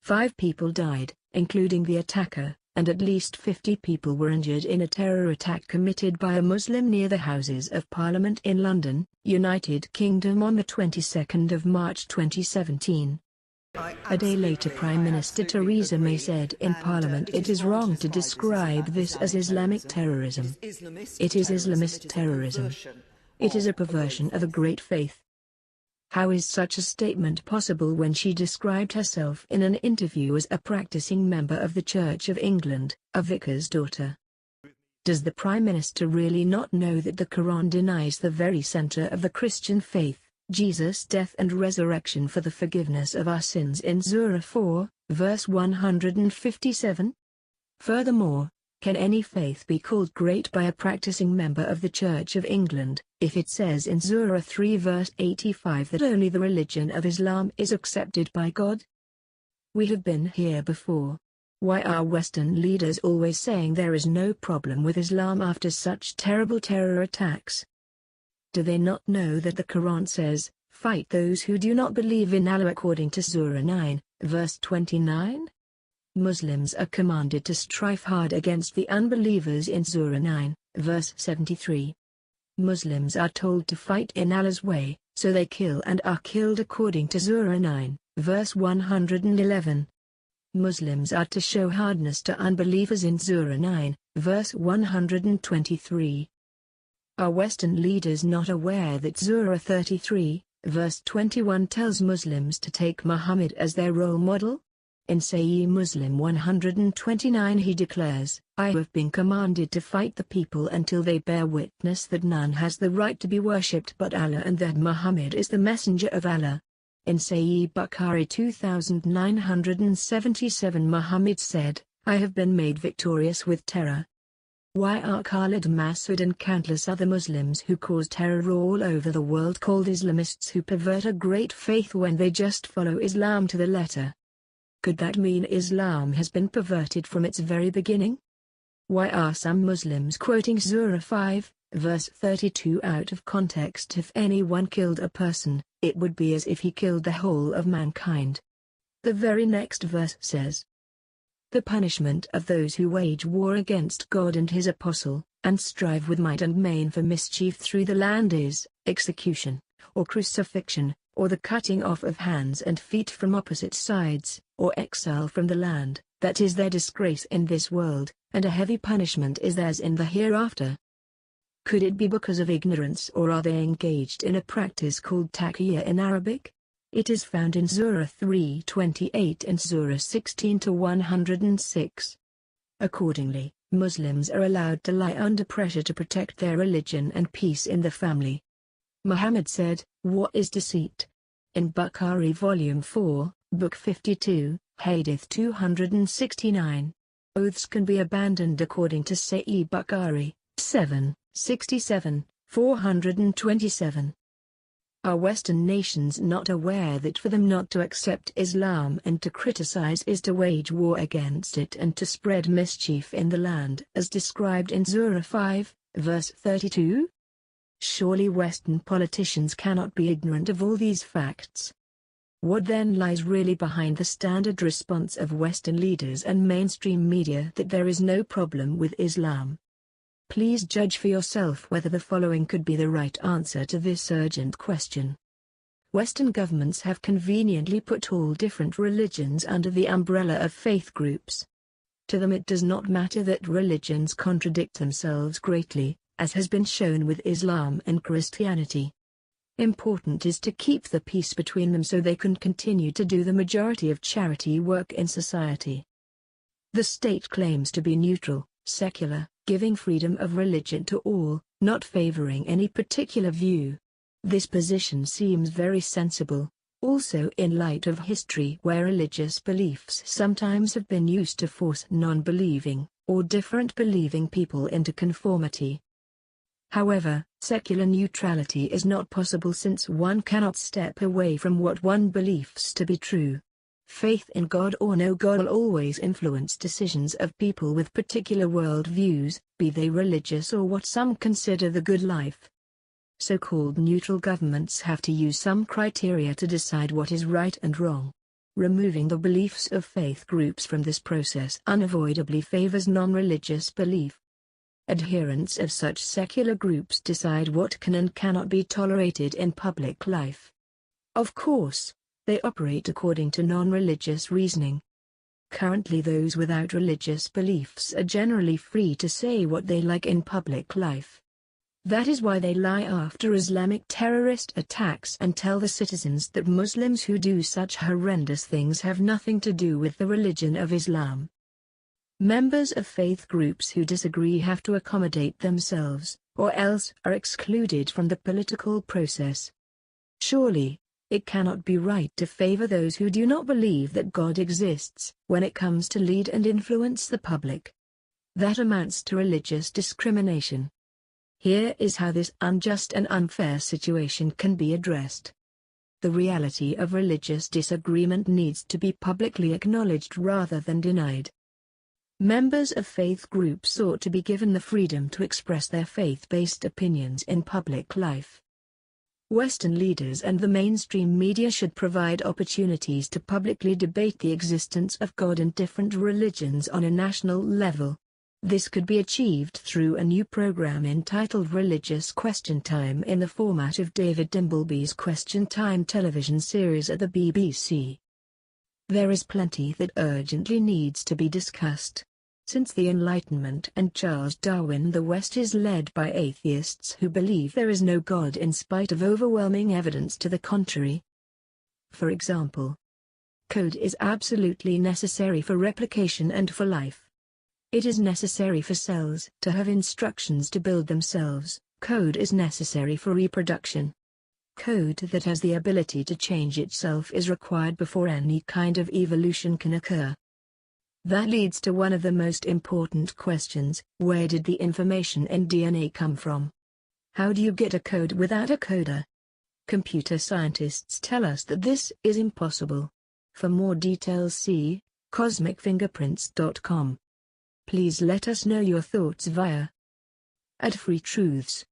5 people died, including the attacker, and at least 50 people were injured in a terror attack committed by a Muslim near the Houses of Parliament in London, United Kingdom on the 22nd of March 2017. A day later, Prime Minister Theresa May said in Parliament it is wrong to describe this as Islamic terrorism. It is Islamist terrorism. It is a perversion of a great faith. How is such a statement possible when she described herself in an interview as a practicing member of the Church of England, a vicar's daughter? Does the Prime Minister really not know that the Quran denies the very center of the Christian faith, Jesus' death and resurrection for the forgiveness of our sins in Surah 4, verse 157? Furthermore, can any faith be called great by a practicing member of the Church of England, if it says in Surah 3 verse 85 that only the religion of Islam is accepted by God? We have been here before. Why are Western leaders always saying there is no problem with Islam after such terrible terror attacks? Do they not know that the Quran says, "Fight those who do not believe in Allah" according to Surah 9, verse 29? Muslims are commanded to strive hard against the unbelievers in Surah 9, verse 73. Muslims are told to fight in Allah's way, so they kill and are killed according to Surah 9, verse 111. Muslims are to show hardness to unbelievers in Surah 9, verse 123. Are Western leaders not aware that Surah 33, verse 21 tells Muslims to take Muhammad as their role model? In Sahih Muslim 129 he declares, "I have been commanded to fight the people until they bear witness that none has the right to be worshipped but Allah and that Muhammad is the messenger of Allah." In Sahih Bukhari 2977 Muhammad said, "I have been made victorious with terror." Why are Khalid Massoud and countless other Muslims who cause terror all over the world called Islamists who pervert a great faith when they just follow Islam to the letter? Could that mean Islam has been perverted from its very beginning? Why are some Muslims quoting Surah 5, verse 32 out of context? If anyone killed a person, it would be as if he killed the whole of mankind. The very next verse says, "The punishment of those who wage war against God and his apostle, and strive with might and main for mischief through the land is, execution, or crucifixion, or the cutting off of hands and feet from opposite sides, or exile from the land, that is their disgrace in this world, and a heavy punishment is theirs in the hereafter." Could it be because of ignorance, or are they engaged in a practice called taqiyya in Arabic? It is found in Surah 3:28 and Surah 16-106. Accordingly, Muslims are allowed to lie under pressure to protect their religion and peace in the family. Muhammad said, "What is deceit?" In Bukhari Volume 4, Book 52, Hadith 269. Oaths can be abandoned according to Sahih Bukhari 7:67, 427. Are Western nations not aware that for them not to accept Islam and to criticize is to wage war against it and to spread mischief in the land as described in Surah 5, verse 32? Surely Western politicians cannot be ignorant of all these facts. What then lies really behind the standard response of Western leaders and mainstream media that there is no problem with Islam? Please judge for yourself whether the following could be the right answer to this urgent question. Western governments have conveniently put all different religions under the umbrella of faith groups. To them it does not matter that religions contradict themselves greatly, as has been shown with Islam and Christianity. Important is to keep the peace between them so they can continue to do the majority of charity work in society. The state claims to be neutral, secular, giving freedom of religion to all, not favoring any particular view. This position seems very sensible, also in light of history where religious beliefs sometimes have been used to force non-believing, or different believing people into conformity. However, secular neutrality is not possible since one cannot step away from what one believes to be true. Faith in God or no God will always influence decisions of people with particular world views, be they religious or what some consider the good life. So-called neutral governments have to use some criteria to decide what is right and wrong. Removing the beliefs of faith groups from this process unavoidably favors non-religious belief. Adherents of such secular groups decide what can and cannot be tolerated in public life. Of course, they operate according to non-religious reasoning. Currently, those without religious beliefs are generally free to say what they like in public life. That is why they lie after Islamic terrorist attacks and tell the citizens that Muslims who do such horrendous things have nothing to do with the religion of Islam. Members of faith groups who disagree have to accommodate themselves, or else are excluded from the political process. Surely, it cannot be right to favor those who do not believe that God exists, when it comes to lead and influence the public. That amounts to religious discrimination. Here is how this unjust and unfair situation can be addressed. The reality of religious disagreement needs to be publicly acknowledged rather than denied. Members of faith groups ought to be given the freedom to express their faith-based opinions in public life. Western leaders and the mainstream media should provide opportunities to publicly debate the existence of God and different religions on a national level. This could be achieved through a new program entitled Religious Question Time in the format of David Dimbleby's Question Time television series at the BBC. There is plenty that urgently needs to be discussed. Since the Enlightenment and Charles Darwin, the West is led by atheists who believe there is no God in spite of overwhelming evidence to the contrary. For example, code is absolutely necessary for replication and for life. It is necessary for cells to have instructions to build themselves. Code is necessary for reproduction. Code that has the ability to change itself is required before any kind of evolution can occur. That leads to one of the most important questions: where did the information in DNA come from? How do you get a code without a coder? Computer scientists tell us that this is impossible. For more details, see cosmicfingerprints.com. Please let us know your thoughts via @freetruths.